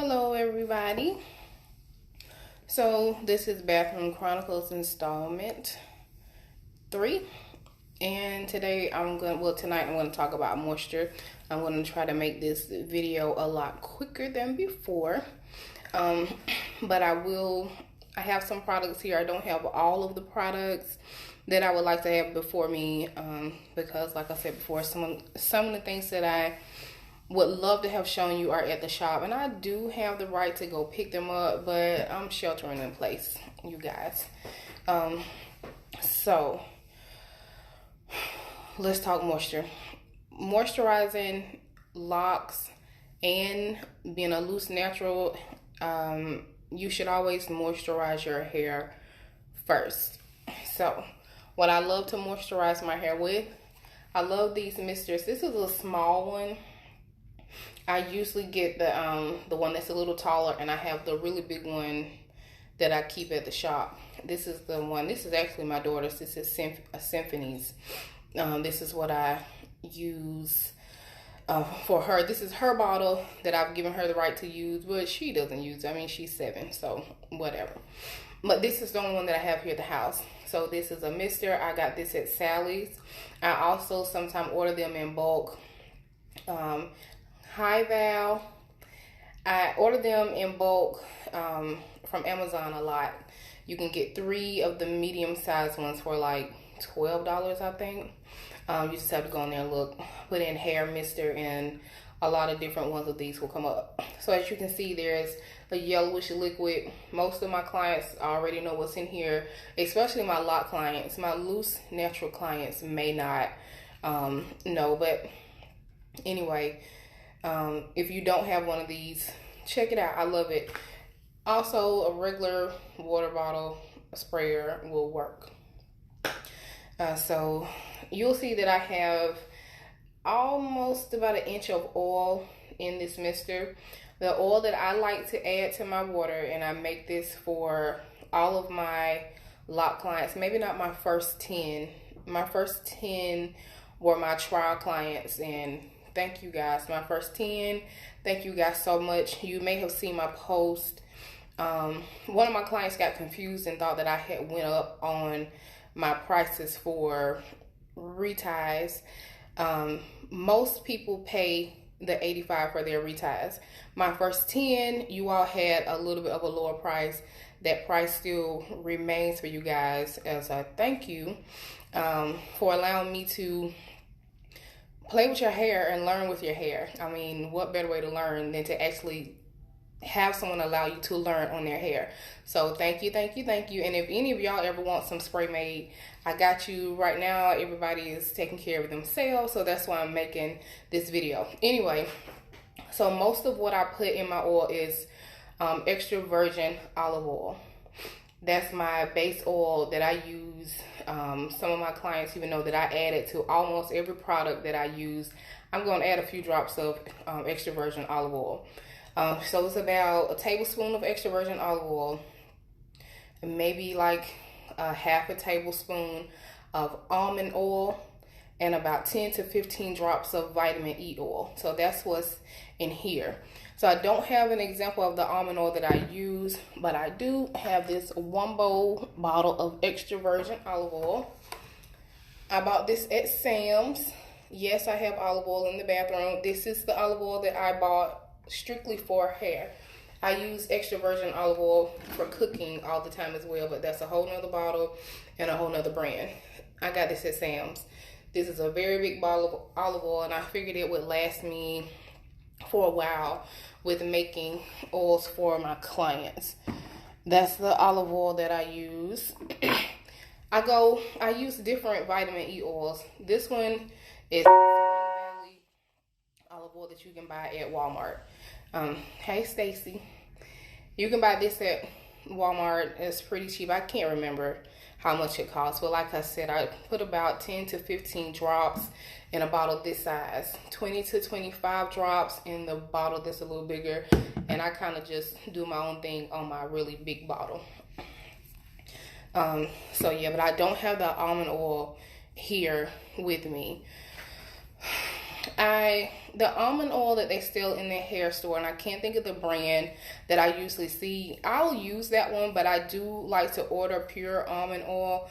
Hello everybody. So this is Bathroom Chronicles Installment 3. And today tonight I'm going to talk about moisture. I'm going to try to make this video a lot quicker than before. But I have some products here. I don't have all of the products that I would like to have before me, because like I said before, some of the things that I would love to have shown you are at the shop, and I do have the right to go pick them up, but I'm sheltering in place, you guys. So let's talk moisture. Moisturizing locks and being a loose natural, you should always moisturize your hair first. So what I love to moisturize my hair with, I love these misters. This is a small one. I usually get the one that's a little taller, and I have the really big one that I keep at the shop. This is the one. This is actually my daughter's. This is Symphony's. This is what I use for her. This is her bottle that I've given her the right to use, but she doesn't use it. I mean, she's 7, so whatever. But this is the only one that I have here at the house. So this is a mister. I got this at Sally's. I also sometimes order them in bulk. High Val, I order them in bulk from Amazon a lot. You can get 3 of the medium-sized ones for like $12, I think. You just have to go in there and look, put in hair mister, and a lot of different ones of these will come up. So as you can see, there's a yellowish liquid. Most of my clients already know what's in here, especially my lock clients. My loose natural clients may not know, but anyway, if you don't have one of these, check it out. I love it. Also, a regular water bottle sprayer will work. So you'll see that I have almost about 1 inch of oil in this mister. The oil that I like to add to my water, and I make this for all of my lock clients, maybe not my first 10. My first 10 were my trial clients, and thank you guys. My first 10, thank you guys so much. You may have seen my post. One of my clients got confused and thought that I had went up on my prices for reties. Most people pay the $85 for their reties. My first 10, you all had a little bit of a lower price. That price still remains for you guys as a thank you for allowing me to play with your hair and learn with your hair. I mean, what better way to learn than to actually have someone allow you to learn on their hair? So thank you, thank you, thank you. And if any of y'all ever want some spray made, I got you. Right now, everybody is taking care of themselves, so that's why I'm making this video. Anyway, so most of what I put in my oil is extra virgin olive oil. That's my base oil that I use. Some of my clients even know that I add it to almost every product that I use. I'm going to add a few drops of extra virgin olive oil. So it's about a tablespoon of extra virgin olive oil, and maybe like half a tablespoon of almond oil, and about 10 to 15 drops of vitamin E oil. So that's what's in here. So I don't have an example of the almond oil that I use, but I do have this Wumbo bottle of extra virgin olive oil. I bought this at Sam's. Yes, I have olive oil in the bathroom. This is the olive oil that I bought strictly for hair. I use extra virgin olive oil for cooking all the time as well, but that's a whole nother bottle and a whole nother brand. I got this at Sam's. This is a very big bottle of olive oil, and I figured it would last me for a while with making oils for my clients. That's the olive oil that I use. I use different vitamin E oils. This one is olive oil that you can buy at Walmart. Hey Stacy, you can buy this at Walmart. It's pretty cheap. I can't remember how much it costs, but like I said, I put about 10 to 15 drops in a bottle this size, 20 to 25 drops in the bottle that's a little bigger, and I kind of just do my own thing on my really big bottle. So yeah, but I don't have the almond oil here with me. The almond oil that they sell in the hair store, and I can't think of the brand that I usually see, I'll use that one, but I do like to order pure almond oil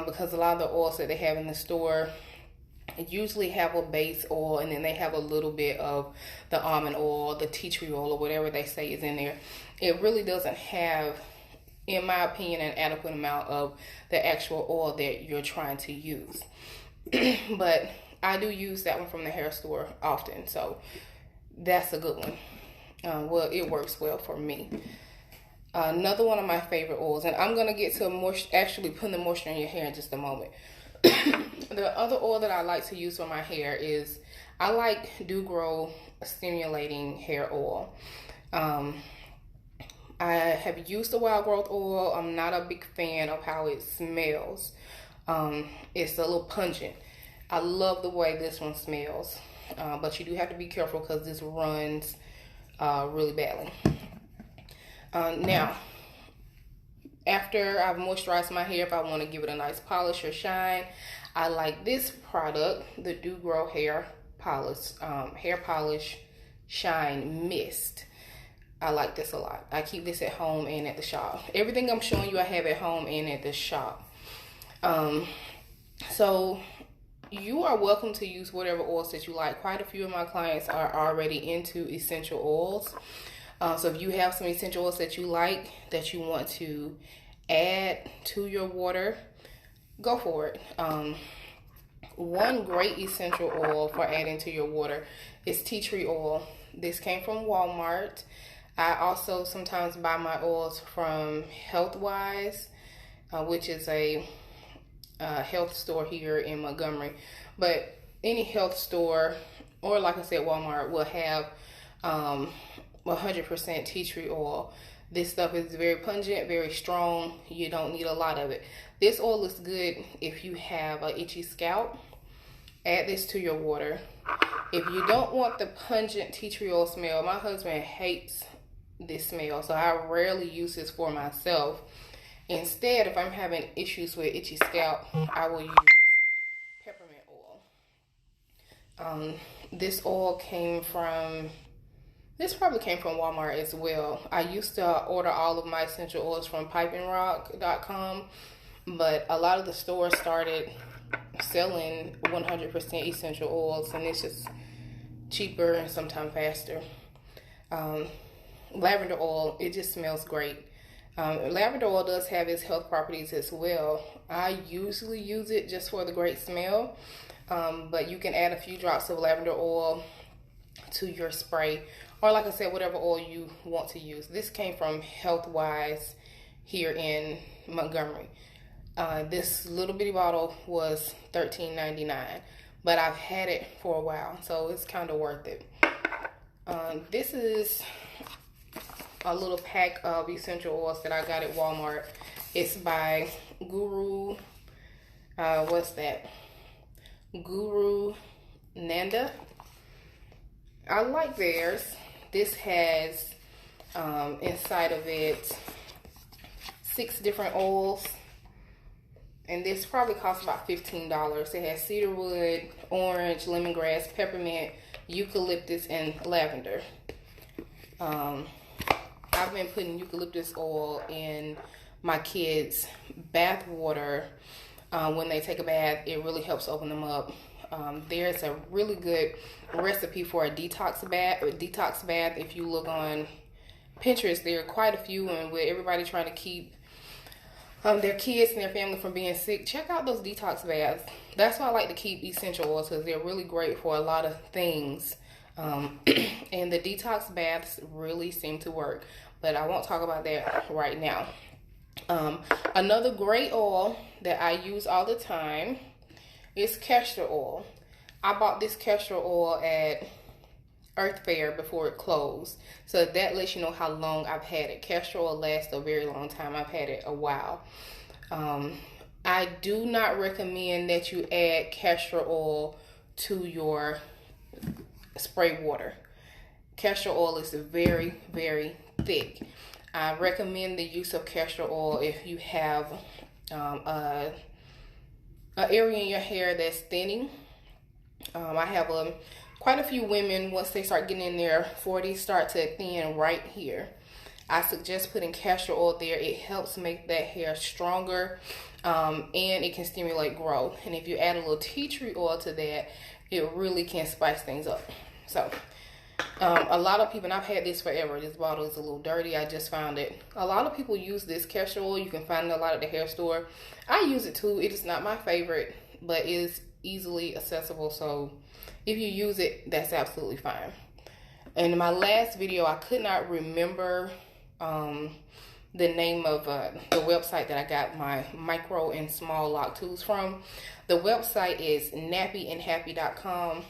because a lot of the oils that they have in the store usually have a base oil, and then they have a little bit of the almond oil, the tea tree oil, or whatever they say is in there. It really doesn't have, in my opinion, an adequate amount of the actual oil that you're trying to use. But I do use that one from the hair store often, so that's a good one. Well, it works well for me. Another one of my favorite oils, and I'm gonna get to actually putting the moisture in your hair in just a moment. The other oil that I like to use for my hair is, I like Do Grow Stimulating Hair Oil. I have used the Wild Growth Oil. I'm not a big fan of how it smells. It's a little pungent. I love the way this one smells, but you do have to be careful because this runs really badly. Now, after I've moisturized my hair, if I want to give it a nice polish or shine, I like this product, the Do Grow Hair Polish Shine Mist. I like this a lot. I keep this at home and at the shop. Everything I'm showing you I have at home and at the shop. So you are welcome to use whatever oils that you like. Quite a few of my clients are already into essential oils. So if you have some essential oils that you like, that you want to add to your water, go for it. One great essential oil for adding to your water is tea tree oil. This came from Walmart. I also sometimes buy my oils from Healthwise, which is a health store here in Montgomery. But any health store, or like I said, Walmart, will have 100% tea tree oil. This stuff is very pungent, very strong. You don't need a lot of it. This oil is good if you have an itchy scalp. Add this to your water. If you don't want the pungent tea tree oil smell, my husband hates this smell, so I rarely use this for myself. Instead, if I'm having issues with itchy scalp, I will use peppermint oil. This probably came from Walmart as well. I used to order all of my essential oils from pipandrock.com, but a lot of the stores started selling 100% essential oils, and it's just cheaper and sometimes faster. Lavender oil, it just smells great. Lavender oil does have its health properties as well. I usually use it just for the great smell, but you can add a few drops of lavender oil to your spray, or like I said, whatever oil you want to use. This came from Healthwise here in Montgomery. This little bitty bottle was $13.99, but I've had it for a while, so it's kind of worth it. This is a little pack of essential oils that I got at Walmart. It's by Guru, Guru Nanda. I like theirs. This has inside of it 6 different oils, and this probably costs about $15. It has cedarwood, orange, lemongrass, peppermint, eucalyptus, and lavender. I've been putting eucalyptus oil in my kids' bath water when they take a bath. It really helps open them up. There's a really good recipe for a detox bath. If you look on Pinterest, there are quite a few, and with everybody trying to keep their kids and their family from being sick, check out those detox baths. That's why I like to keep essential oils, because they're really great for a lot of things. And the detox baths really seem to work, but I won't talk about that right now. Another great oil that I use all the time is castor oil. I bought this castor oil at Earth Fair before it closed, so that lets you know how long I've had it. Castor oil lasts a very long time. I've had it a while. I do not recommend that you add castor oil to your spray water. Castor oil is very, very thick. I recommend the use of castor oil if you have an area in your hair that's thinning. I have a quite a few women, once they start getting in their 40s, start to thin right here. I suggest putting castor oil there. It helps make that hair stronger, and it can stimulate growth. And if you add a little tea tree oil to that, it really can spice things up. So a lot of people, and I've had this forever, this bottle is a little dirty, I just found it. A lot of people use this castor oil. You can find it a lot at the hair store. I use it too. It is not my favorite, but it is easily accessible, so if you use it, that's absolutely fine. And in my last video, I could not remember the name of the website that I got my micro and small lock tools from. The website is nappyandhappy.com.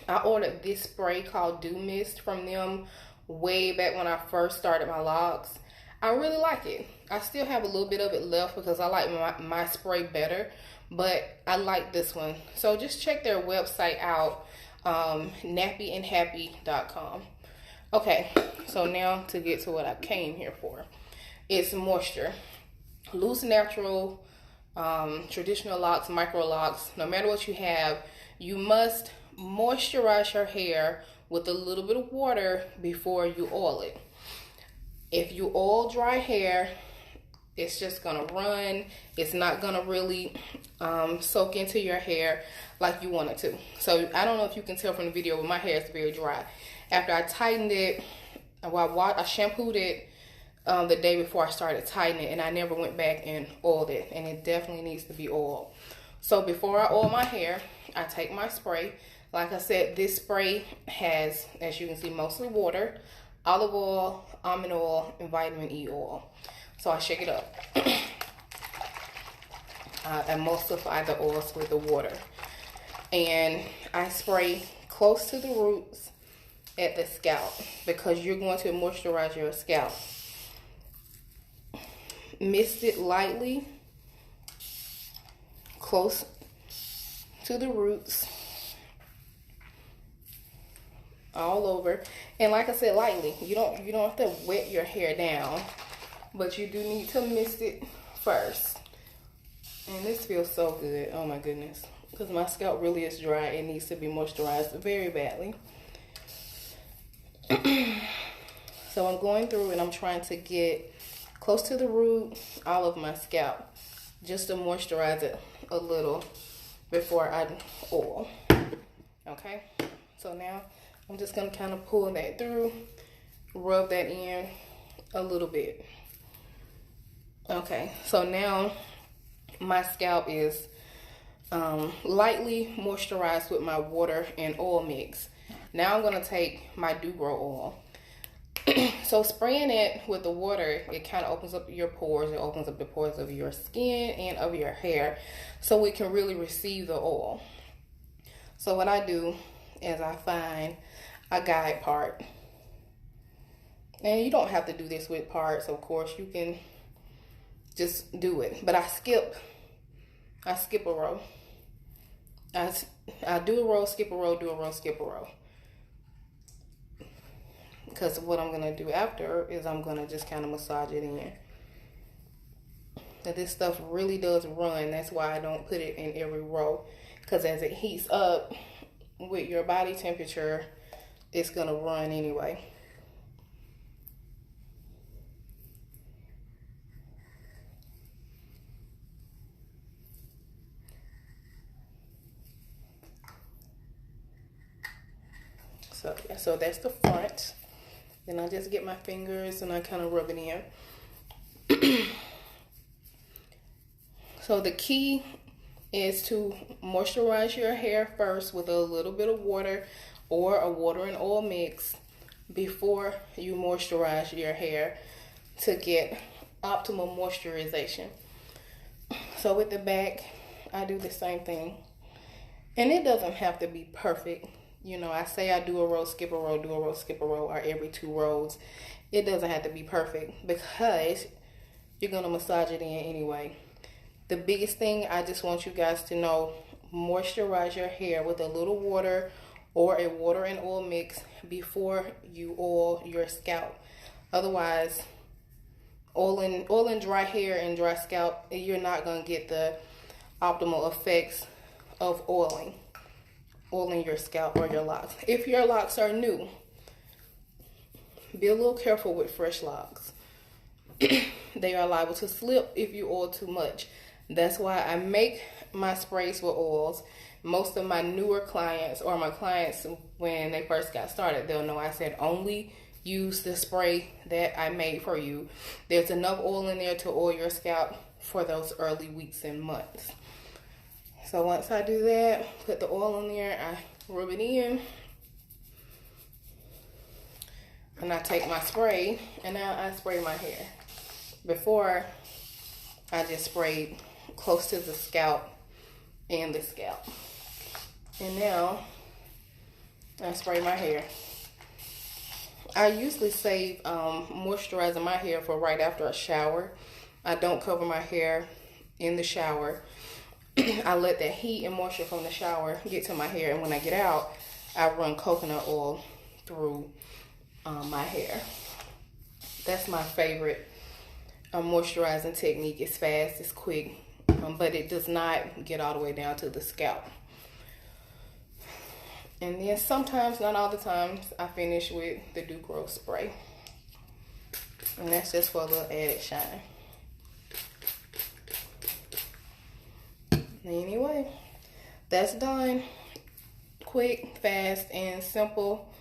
I ordered this spray called Dew Mist from them way back when I first started my locks. I really like it. I still have a little bit of it left because I like my spray better, but I like this one. So just check their website out, nappyandhappy.com. Okay, so now to get to what I came here for. It's moisture. Loose, natural, traditional locks, micro locks, no matter what you have, you must moisturize your hair with a little bit of water before you oil it. If you oil dry hair, it's just gonna run. It's not gonna really soak into your hair like you want it to. So I don't know if you can tell from the video, but my hair is very dry. After I tightened it, I shampooed it the day before I started tightening it, and I never went back and oiled it, and it definitely needs to be oiled. So before I oil my hair, I take my spray. Like I said, this spray has, as you can see, mostly water, olive oil, almond oil, and vitamin E oil. So I shake it up. I emulsify the oils with the water. And I spray close to the roots at the scalp because you're going to moisturize your scalp. Mist it lightly close to the roots, all over. And like I said, lightly. You don't have to wet your hair down, but you do need to mist it first. And this feels so good. Oh my goodness. Because my scalp really is dry. It needs to be moisturized very badly. So I'm going through and I'm trying to get close to the root, all of my scalp, just to moisturize it a little before I oil. Okay, so now I'm just gonna kind of pull that through, rub that in a little bit. Okay, so now my scalp is lightly moisturized with my water and oil mix. Now I'm gonna take my Do-Grow oil. So spraying it with the water, it kind of opens up your pores. It opens up the pores of your skin and of your hair, so it can really receive the oil. So what I do is I find a guide part, and you don't have to do this with parts. Of course, you can just do it, but I skip a row. I do a row, skip a row, do a row, skip a row. Because what I'm going to do after is I'm going to just kind of massage it in. Now this stuff really does run. That's why I don't put it in every row. Because as it heats up with your body temperature, it's going to run anyway. So that's the front. Then I just get my fingers and I kind of rub it in. So the key is to moisturize your hair first with a little bit of water or a water and oil mix before you moisturize your hair to get optimal moisturization. So with the back, I do the same thing. And it doesn't have to be perfect. You know, I say I do a row, skip a row, do a row, skip a row, or every 2 rows. It doesn't have to be perfect because you're going to massage it in anyway. The biggest thing I just want you guys to know, moisturize your hair with a little water or a water and oil mix before you oil your scalp. Otherwise, oiling dry hair and dry scalp, you're not going to get the optimal effects of oiling. oiling your scalp or your locks. If your locks are new, be a little careful with fresh locks. They are liable to slip if you oil too much. That's why I make my sprays with oils. Most of my newer clients, or my clients when they first got started, they'll know I said only use the spray that I made for you. There's enough oil in there to oil your scalp for those early weeks and months. So once I do that, put the oil in there, I rub it in, and I take my spray, and now I spray my hair. Before, I just sprayed close to the scalp and the scalp. And now, I spray my hair. I usually save moisturizing my hair for right after a shower. I don't cover my hair in the shower. I let the heat and moisture from the shower get to my hair, and when I get out, I run coconut oil through my hair. That's my favorite moisturizing technique. It's fast, it's quick, but it does not get all the way down to the scalp. And then sometimes, not all the times, I finish with the Dew Growth spray. And that's just for a little added shine. Anyway, that's done. Quick, fast, and simple.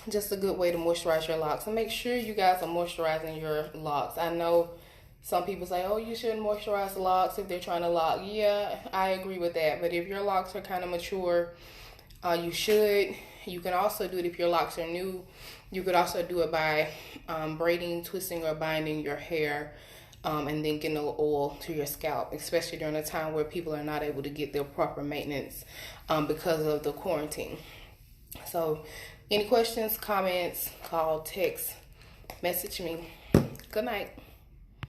Just a good way to moisturize your locks. And make sure you guys are moisturizing your locks. I know some people say, oh, you shouldn't moisturize the locks if they're trying to lock. Yeah, I agree with that. But if your locks are kind of mature, you should. You can also do it if your locks are new. You could also do it by braiding, twisting, or binding your hair, and then getting a little oil to your scalp, especially during a time where people are not able to get their proper maintenance because of the quarantine. So, any questions, comments, call, text, message me. Good night.